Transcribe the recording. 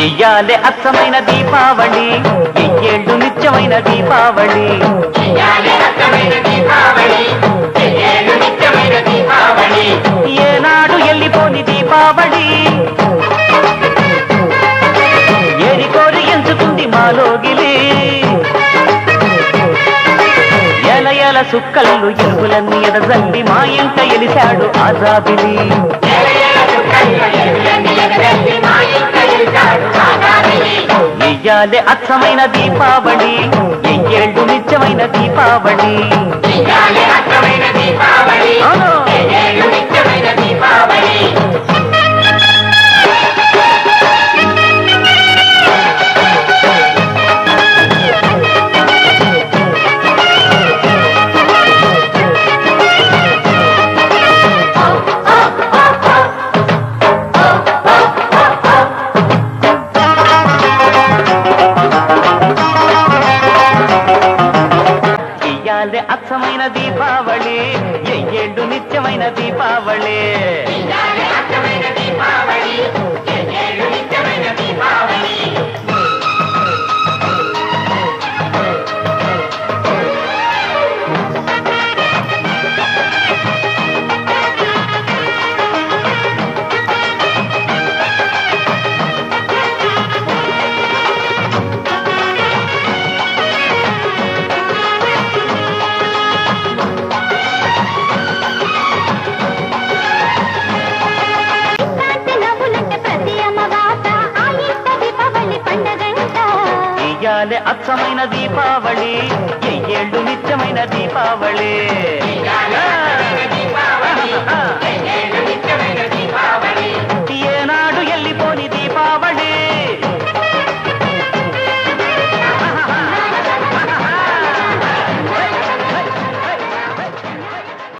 ఇయ్యాలే అచ్చమైన దీపావళి, ఎయ్యేళ్ళు నిత్యమైన దీపావళి. ఏనాడు ఎల్లిపోని దీపావళి, ఏరి కోరి ఎంచుకుంది మాలోగిలి. ఎల ఎల సుక్కళ్ళు ఎలుగులన్నీ ఎదజల్లి మా ఇంట ఎలిశాడు ఆజాబిలి. ఇయ్యాలే అచ్చమైన దీపావళి, ఎయ్యేళ్ళు నిత్యమైన దీపావళి. అచ్చమైన దీపావళి, ఎయ్యేళ్ళు నిత్యమైన దీపావళి. ఇయ్యాలే అచ్చమైన దీపావళి, ఎయ్యేళ్ళు నిత్యమైన దీపావళి.